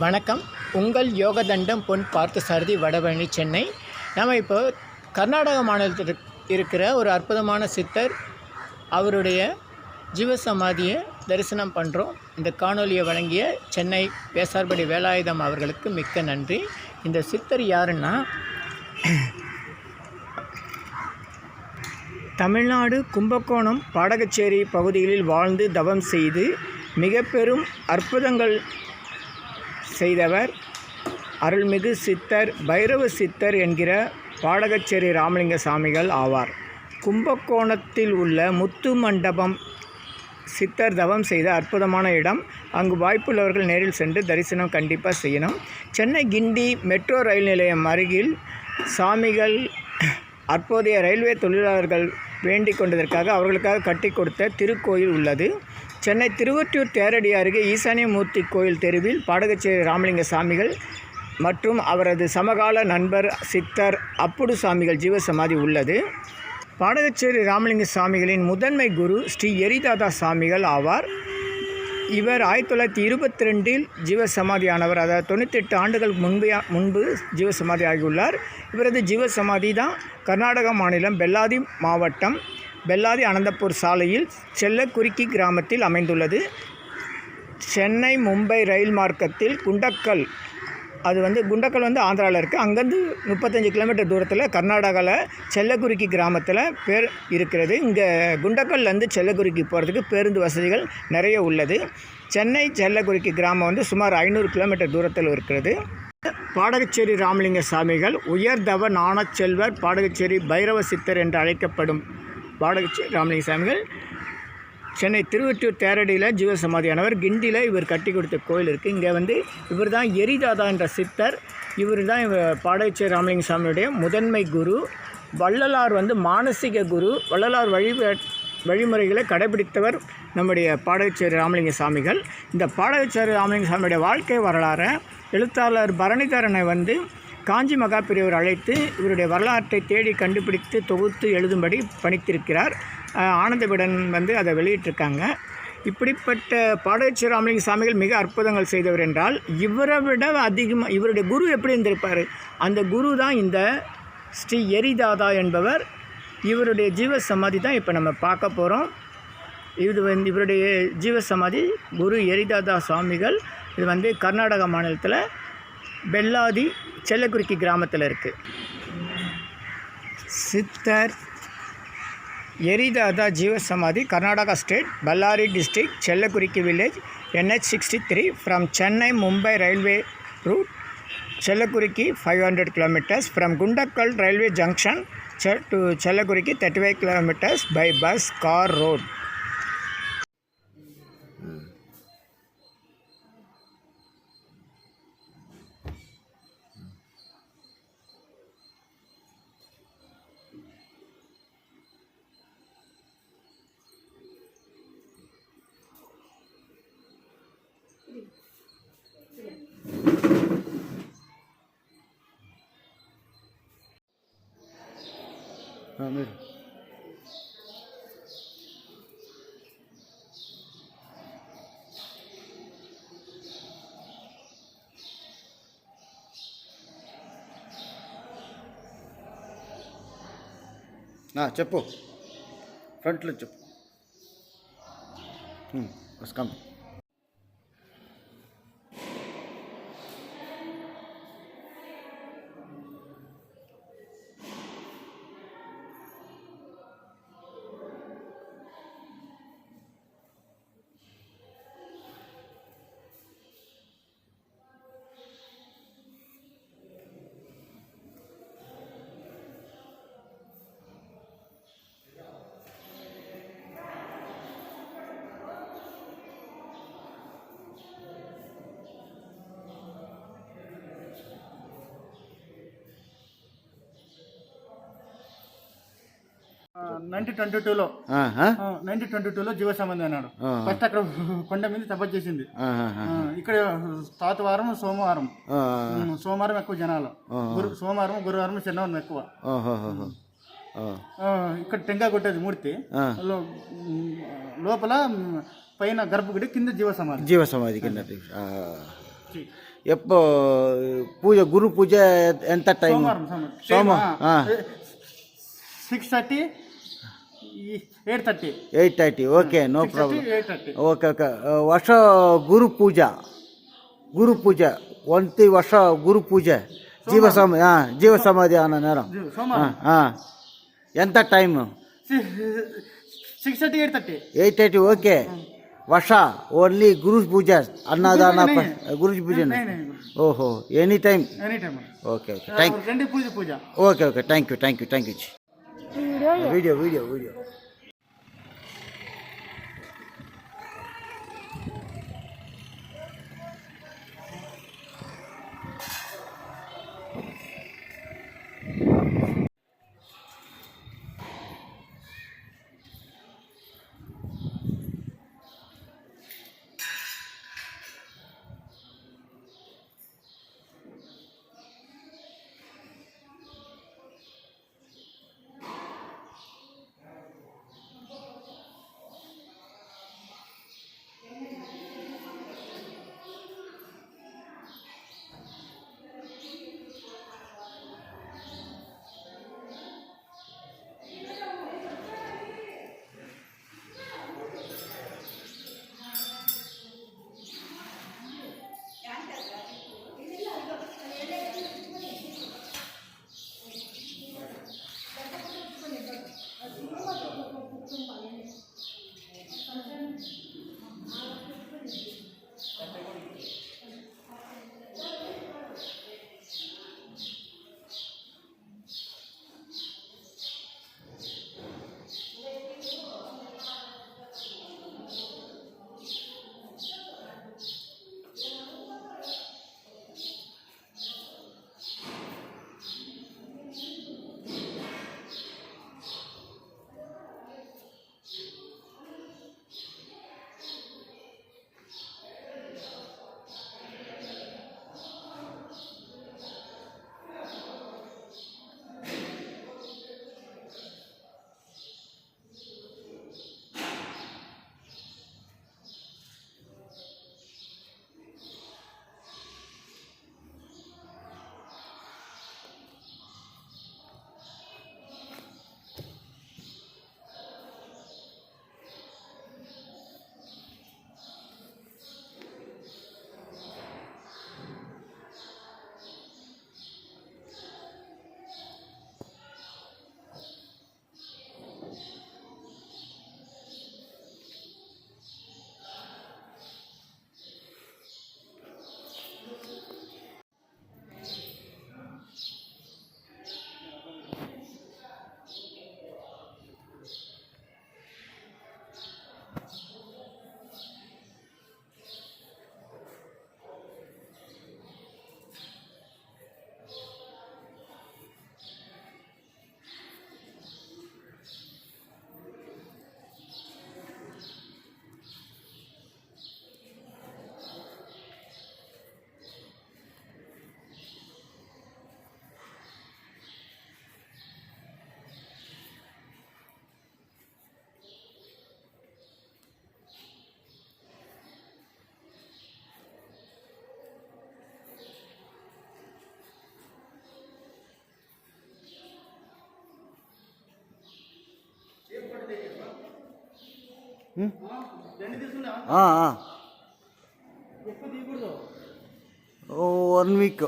வணக்கம். உங்கள் யோகதண்டம் பொன் பார்த்தசாரதி, வடபழனி, சென்னை. நம்ம இப்போ கர்நாடக மாநிலத்தில் இருக்கிற ஒரு அற்புதமான சித்தர் அவருடைய ஜீவசமாதியை தரிசனம் பண்ணுறோம். இந்த காணொலியை வழங்கிய சென்னை வேசார்படி வேலாயுதம் அவர்களுக்கு மிக்க நன்றி. இந்த சித்தர் யாருன்னா, தமிழ்நாடு கும்பகோணம் பாடகச்சேரி பகுதிகளில் வாழ்ந்து தவம் செய்து மிக பெரும் அற்புதங்கள் செய்தவர் அருள்மிகு சித்தர் பைரவ சித்தர் என்கிற பாடகச்சேரி ராமலிங்க சாமிகள் ஆவார். கும்பகோணத்தில் உள்ள முத்து மண்டபம் சித்தர் தவம் செய்த அற்புதமான இடம். அங்கு வாய்ப்புள்ளவர்கள் நேரில் சென்று தரிசனம் கண்டிப்பாக செய்யணும். சென்னை கிண்டி மெட்ரோ ரயில் நிலையம் அருகில் சாமிகள் அப்போதைய ரயில்வே தொழிலாளர்கள் வேண்டிக் கொண்டதற்காக அவர்களுக்காக கட்டி கொடுத்த திருக்கோயில் உள்ளது. சென்னை திருவொற்றியூர் தேரடி அருகே ஈசானியமூர்த்தி கோயில் தெருவில் பாடகச்சேரி ராமலிங்க சாமிகள் மற்றும் அவரது சமகால நண்பர் சித்தர் அப்புடு சாமிகள் ஜீவசமாதி உள்ளது. பாடகச்சேரி ராமலிங்க சாமிகளின் முதன்மை குரு ஸ்ரீ எரிதாதா சாமிகள் ஆவார். இவர் 1922இல் ஜீவசமாதியானவர். அதாவது 98 ஆண்டுகள் முன்பு ஜீவசமாதி ஆகியுள்ளார். இவரது ஜீவசமாதி தான் கர்நாடக மாநிலம் பெல்லாதி மாவட்டம் பெல்லாதி அனந்தபூர் சாலையில் செல்லக்குறிக்கி கிராமத்தில் அமைந்துள்ளது. சென்னை மும்பை ரயில் மார்க்கத்தில் குண்டக்கல், குண்டக்கல் ஆந்திராவில் இருக்குது. அங்கேருந்து 35 கிலோமீட்டர் தூரத்தில் கர்நாடகாவில் செல்லக்குறிக்கி கிராமத்தில் பேர் இருக்கிறது. இங்கே குண்டக்கல்லேருந்து செல்லக்குறிக்கி போகிறதுக்கு பேருந்து வசதிகள் நிறைய உள்ளது. சென்னை செல்லக்குறிக்கி கிராமம் சுமார் 500 கிலோமீட்டர் தூரத்தில் இருக்கிறது. பாடகச்சேரி ராமலிங்க சாமிகள் உயர்தவ ஞானச்செல்வர் பாடகச்சேரி பைரவ சித்தர் என்று அழைக்கப்படும் பாடகச்சேரி ராமலிங்க சாமிகள் சென்னை திருவொற்றியூர் தேரடியில் ஜீவசமாதியானவர். கிண்டியில் இவர் கட்டி கொடுத்த கோயில் இருக்குது. இங்கே இவர் தான் எரிதாதா என்ற சித்தர். இவர் தான் பாடகச்சேரி ராமலிங்க சாமியுடைய முதன்மை குரு. வள்ளலார் மானசீக குரு. வள்ளலார் வழிமுறைகளை கடைபிடித்தவர் நம்முடைய பாடகச்சேரி ராமலிங்க சாமிகள். இந்த பாடகச்சேரி ராமலிங்க சாமியுடைய வாழ்க்கை வரலாறை எழுத்தாளர் பரணிதரனை காஞ்சி மகாபிரியவர் அழைத்து இவருடைய வரலாற்றை தேடி கண்டுபிடித்து தொகுத்து எழுதும்படி பணித்திருக்கிறார். ஆனந்த விடன் அதை வெளியிட்டிருக்காங்க. இப்படிப்பட்ட பாடகச்சேரி ராமலிங்க சாமிகள் மிக அற்புதங்கள் செய்தவர் என்றால், இவரை விட அதிகமாக இவருடைய குரு எப்படி இருந்திருப்பார்? அந்த குரு தான் இந்த ஸ்ரீ எரிதாதா என்பவர். இவருடைய ஜீவசமாதி தான் இப்போ நம்ம பார்க்க போகிறோம். இது இவருடைய ஜீவசமாதி குரு எரிதாதா சுவாமிகள். இது கர்நாடக மாநிலத்தில் பெல்லாதி செல்லக்குறிக்கி கிராமத்தில் இருக்குது. சித்தர் எரிதாதா ஜீவசமாதி Karnataka state, Ballari district, Chellagurki village, NH63 from Chennai Mumbai railway route, Chellagurki 500 kilometers, from Gundakal railway junction to Chellakurikki 35 kilometers by bus, car, road. చెప్పు, ఫ్రంట్లో చెప్పు. కమ్. నైన్టీన్ 1922లో జీవసమాధి అన్నాడు. ఫస్ట్ అక్కడ కొండ మీద తపస్సు చేసింది. ఇక్కడ తాతవారం సోమవారం ఎక్కువ జనాలు, సోమవారం గురువారం శనివారం ఎక్కువ. ఇక్కడ టెంకాయ కొట్టేది మూర్తి లోపల పైన గర్భగుడి కింద జీవసమాధి కింద. ఎప్పో పూజ గురు పూజ ఎంత టైం? సోమవారం 6:30 8:30. 8:30. Okay, no problem. 8:30. Okay okay. ವರ್ಷ ಗುರು ಪೂಜೆ ಒಂತಿ ವರ್ಷ ಗುರು ಪೂಜೆ ಜೀವ ಸಮಾಧಿ ಅನ್ನ ನೇರ ఎంత టైం? 6:30 8:30. 8:30. ఓకే. ವರ್ಷ ఓన్లీ గురు పూజ అన్నదాన గురు పూజ. ఓహో, any time. Okay okay, thank పూజ. Okay okay, thank you. Video. ఎక్కువ తీయకూడదు. 1 వీక్.